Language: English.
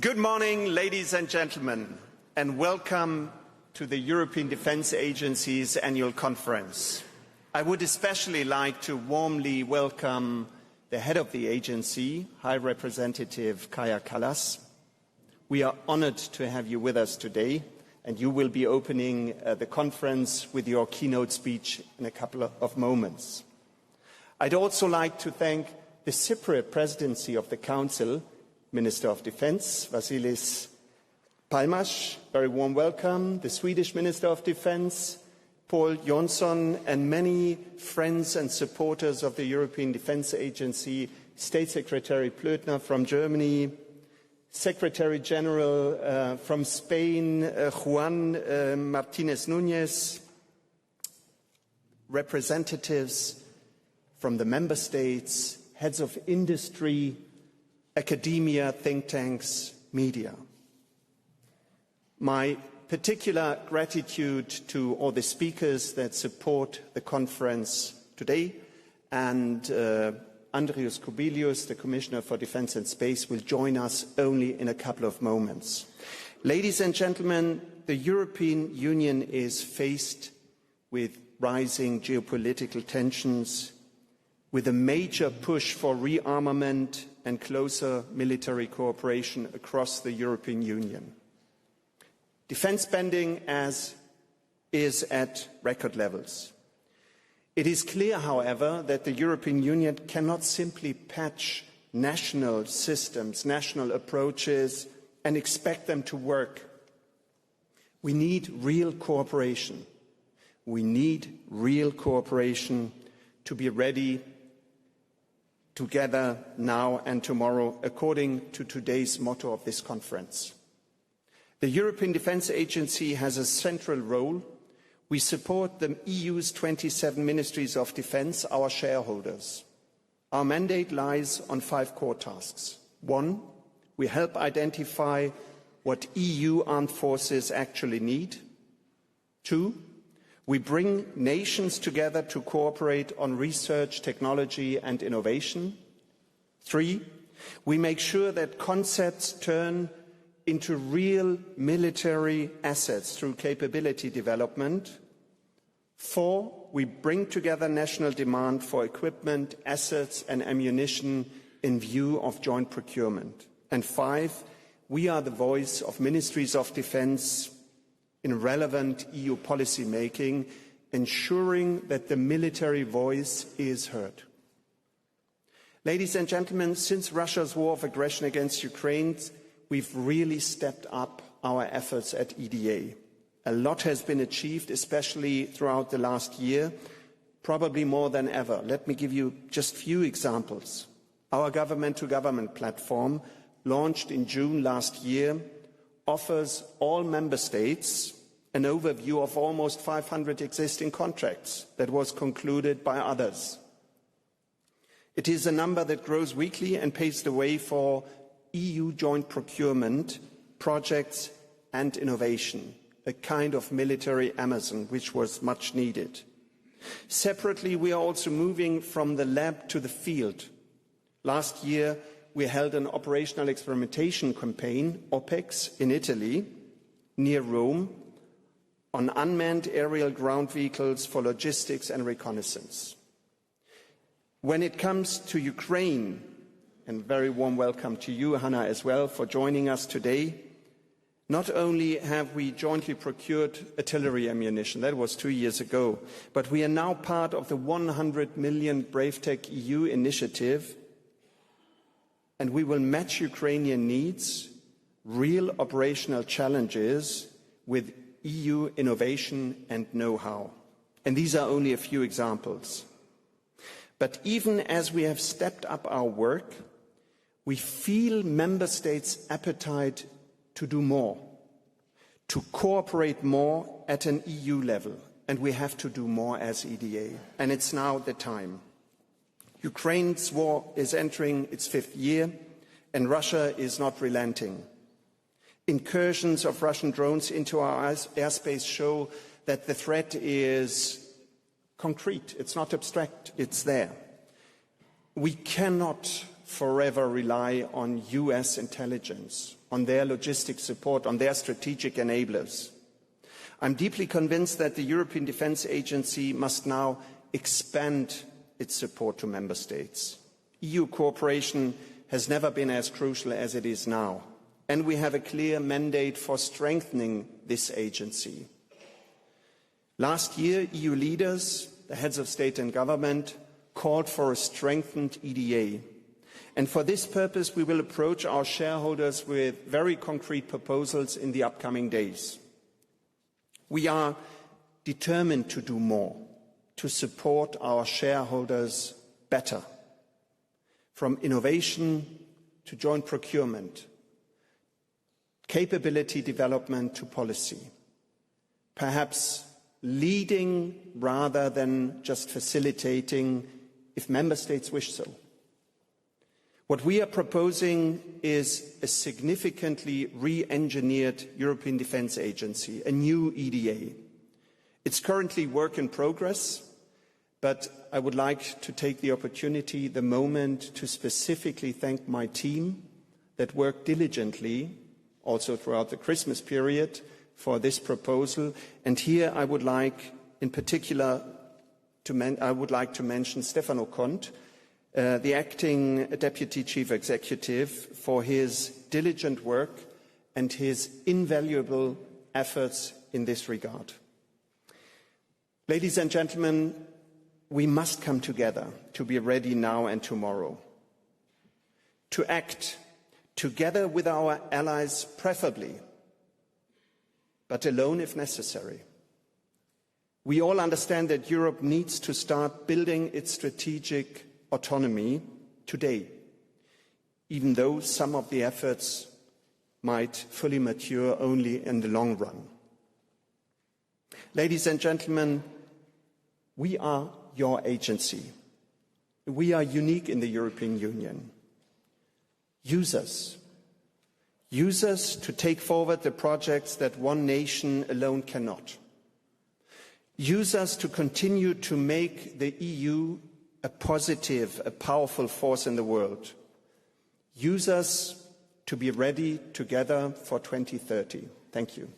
Good morning, ladies and gentlemen, and welcome to the European Defence Agency's annual conference. I would especially like to warmly welcome the head of the agency, High Representative Kaja Kallas. We are honored to have you with us today, and you will be opening the conference with your keynote speech in a couple of moments. I'd also like to thank the Cypriot presidency of the Council, Minister of Defence, Vasilis Palmas, very warm welcome, the Swedish Minister of Defence, Paul Jonsson, and many friends and supporters of the European Defence Agency, State Secretary Plötner from Germany, Secretary General from Spain, Juan Martinez Núñez, representatives from the member states, heads of industry, academia, think tanks, media. My particular gratitude to all the speakers that support the conference today, and Andrius Kubilius, the Commissioner for Defence and Space, will join us only in a couple of moments. Ladies and gentlemen, the European Union is faced with rising geopolitical tensions, with a major push for rearmament and closer military cooperation across the European Union. Defence spending is at record levels. It is clear, however, that the European Union cannot simply patch national systems, national approaches, and expect them to work. We need real cooperation. We need real cooperation to be ready together now and tomorrow, according to today's motto of this conference. The European Defence Agency has a central role. We support the EU's 27 ministries of defence, our shareholders. Our mandate lies on 5 core tasks. 1, we help identify what EU armed forces actually need. 2, we bring nations together to cooperate on research, technology and innovation. 3, we make sure that concepts turn into real military assets through capability development. 4, we bring together national demand for equipment, assets and ammunition in view of joint procurement. And 5, we are the voice of ministries of defence in relevant EU policy making, ensuring that the military voice is heard. Ladies and gentlemen, since Russia's war of aggression against Ukraine, we've really stepped up our efforts at EDA. A lot has been achieved, especially throughout the last year, probably more than ever. Let me give you just a few examples. Our government-to-government platform, launched in June last year, offers all member states an overview of almost 500 existing contracts that was concluded by others. It is a number that grows weekly and paves the way for EU joint procurement, projects and innovation, a kind of military Amazon which was much needed. Separately, we are also moving from the lab to the field. Last year, we held an operational experimentation campaign, OPEX, in Italy, near Rome, on unmanned aerial ground vehicles for logistics and reconnaissance. When it comes to Ukraine, and very warm welcome to you, Hannah, as well, for joining us today, not only have we jointly procured artillery ammunition, that was 2 years ago, but we are now part of the 100 million BraveTech EU initiative, and we will match Ukrainian needs, real operational challenges, with EU innovation and know-how. And these are only a few examples. But even as we have stepped up our work, we feel member states' appetite to do more, to cooperate more at an EU level, and we have to do more as EDA. And it's now the time. Ukraine's war is entering its 5th year, and Russia is not relenting. Incursions of Russian drones into our airspace show that the threat is concrete. It's not abstract, it's there. We cannot forever rely on US intelligence, on their logistic support, on their strategic enablers. I'm deeply convinced that the European Defence Agency must now expand its support to member states. EU cooperation has never been as crucial as it is now, and we have a clear mandate for strengthening this agency. Last year, EU leaders, the heads of state and government, called for a strengthened EDA. And for this purpose, we will approach our shareholders with very concrete proposals in the upcoming days. We are determined to do more, to support our shareholders better. From innovation to joint procurement, capability development to policy. Perhaps leading rather than just facilitating if member states wish so. What we are proposing is a significantly re-engineered European Defence Agency, a new EDA. It's currently work in progress, but I would like to take the opportunity, the moment, to specifically thank my team that worked diligently, also throughout the Christmas period, for this proposal. And here I would like, in particular, to mention Stefano Cont, the acting Deputy Chief Executive, for his diligent work and his invaluable efforts in this regard. Ladies and gentlemen, we must come together to be ready now and tomorrow, to act together with our allies preferably, but alone if necessary. We all understand that Europe needs to start building its strategic autonomy today, even though some of the efforts might fully mature only in the long run. Ladies and gentlemen, we are your agency. We are unique in the European Union. Use us. Use us to take forward the projects that one nation alone cannot. Use us to continue to make the EU a positive, a powerful force in the world. Use us to be ready together for 2030. Thank you.